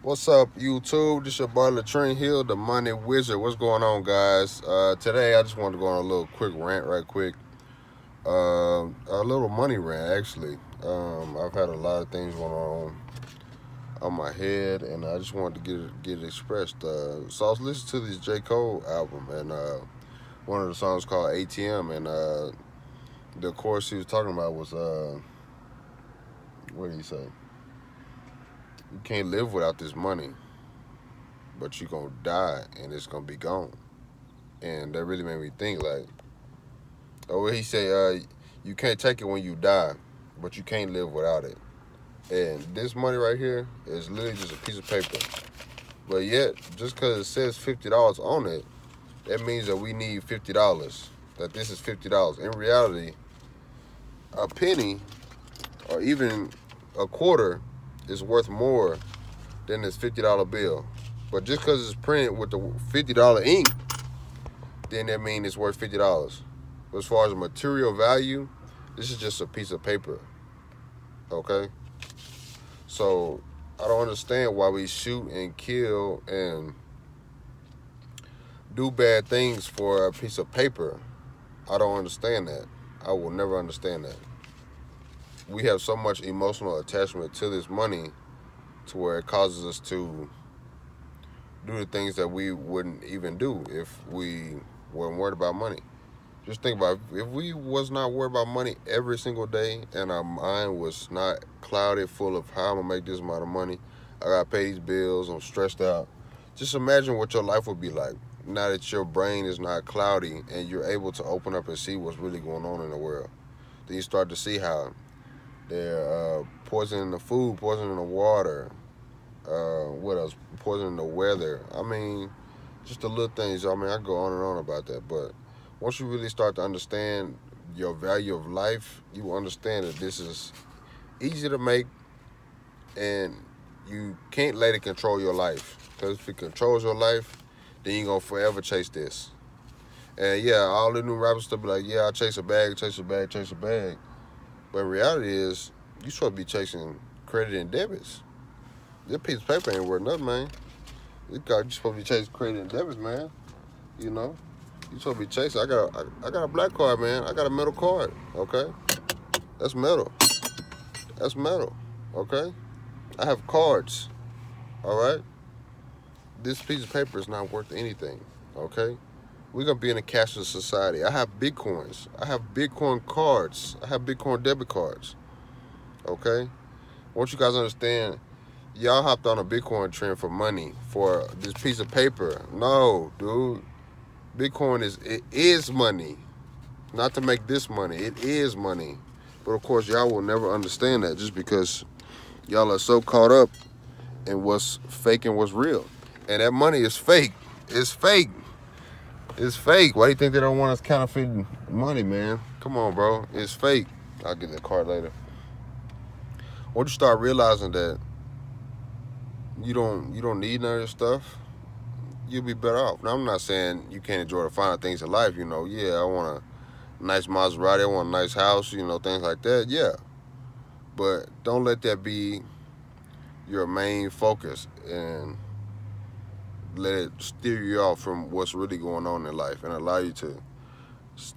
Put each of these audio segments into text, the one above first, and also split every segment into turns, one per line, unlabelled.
What's up, YouTube? This your boy Latrine Hill, the Money Wizard. What's going on, guys? Today, I just wanted to go on a little quick rant, right quick. A little money rant, actually. I've had a lot of things going on my head, and I just wanted to get it expressed. So I was listening to this J. Cole album, and one of the songs called ATM, and the chorus he was talking about was what did he say? You can't live without this money, but you're gonna die, and it's gonna be gone. And that really made me think like, oh, what he say, you can't take it when you die, but you can't live without it. And this money right here is literally just a piece of paper. But yet, just because it says $50 on it, that means that we need $50. That this is $50. In reality, a penny or even a quarter is worth more than this $50 bill. But just because it's printed with the $50 ink, then that means it's worth $50. But as far as material value, this is just a piece of paper. Okay? So I don't understand why we shoot and kill and do bad things for a piece of paper. I don't understand that. I will never understand that. We have so much emotional attachment to this money to where it causes us to do the things that we wouldn't even do if we weren't worried about money. Just think about it. If we was not worried about money every single day and our mind was not clouded full of how I'm gonna make this amount of money, I gotta pay these bills, I'm stressed out. Just imagine what your life would be like now that your brain is not cloudy and you're able to open up and see what's really going on in the world. Then you start to see how they're poisoning the food, poisoning the water, what else? Poisoning the weather. I mean, just the little things. I mean, I go on and on about that, but once you really start to understand your value of life, you will understand that this is easy to make, and you can't let it control your life. Because if it controls your life, then you're gonna forever chase this. And yeah, all the new rappers still be like, yeah, I chase a bag, chase a bag, chase a bag. But in reality is, you supposed to be chasing credit and debits. This piece of paper ain't worth nothing, man. You supposed to be chasing credit and debits, man. You know, you supposed to be chasing. I got a black card, man. I got a metal card. Okay, that's metal. That's metal. Okay, I have cards. All right, this piece of paper is not worth anything. Okay, we're gonna be in a cashless society. I have bitcoins. I have Bitcoin cards. I have Bitcoin debit cards. Okay, once you guys understand, y'all hopped on a Bitcoin trend for money for this piece of paper. No, dude. Bitcoin is money. Not to make this money. It is money. But of course, y'all will never understand that just because y'all are so caught up in what's fake and what's real. And that money is fake. It's fake. It's fake. Why do you think they don't want us counterfeiting money, man? Come on, bro. It's fake. I'll get the card later. Once you start realizing that you don't need none of this stuff, you'll be better off. Now, I'm not saying you can't enjoy the finer things in life. You know, yeah, I want a nice Maserati, I want a nice house, you know, things like that. Yeah, but don't let that be your main focus and let it steer you off from what's really going on in life and allow you to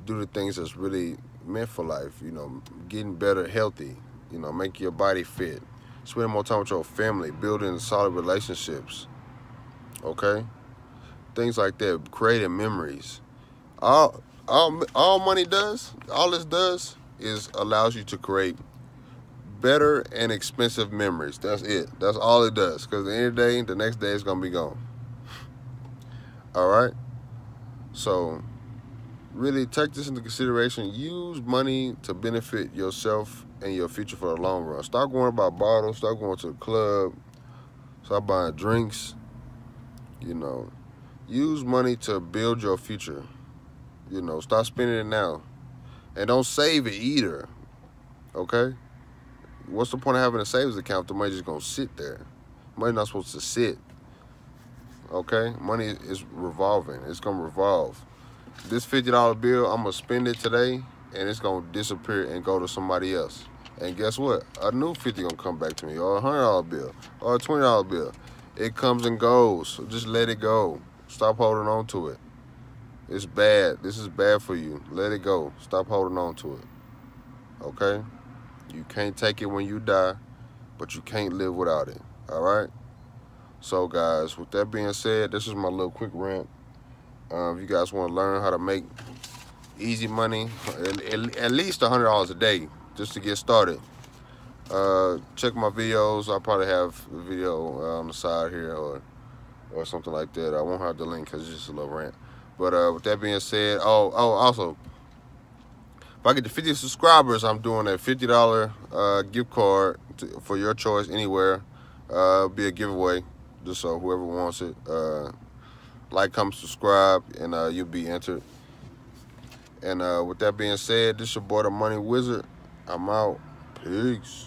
do the things that's really meant for life. You know, getting better, healthy. You know, make your body fit. Spending more time with your family, building solid relationships. Okay, things like that. Creating memories. All money does, all this does is allows you to create better and expensive memories. That's it. That's all it does. Because at the end of the day, the next day is gonna be gone. All right. So really take this into consideration. Use money to benefit yourself and your future for the long run. Stop worrying about bottles. Stop going to the club. Stop buying drinks. You know, use money to build your future. You know, stop spending it now. And don't save it either. Okay? What's the point of having a savings account if the money's just gonna sit there? Money's not supposed to sit. Okay? Money is revolving. It's gonna revolve. This $50 bill, I'm gonna spend it today and it's gonna disappear and go to somebody else. And guess what? A new 50 gonna come back to me, or $100 bill, or a $20 bill. It comes and goes. So just let it go. Stop holding on to it. It's bad. This is bad for you. Let it go. Stop holding on to it. Okay? You can't take it when you die, but you can't live without it. All right? So, guys, with that being said, this is my little quick rant. If you guys want to learn how to make easy money, at least $100 a day, just to get started, check my videos. I'll probably have a video on the side here or something like that. I won't have the link because it's just a little rant. But with that being said, also, if I get to 50 subscribers, I'm doing a $50 gift card for your choice anywhere. Be a giveaway, just so whoever wants it. Like, comment, subscribe, and you'll be entered. And with that being said, this your boy, the Money Wizard. I'm out. Peace.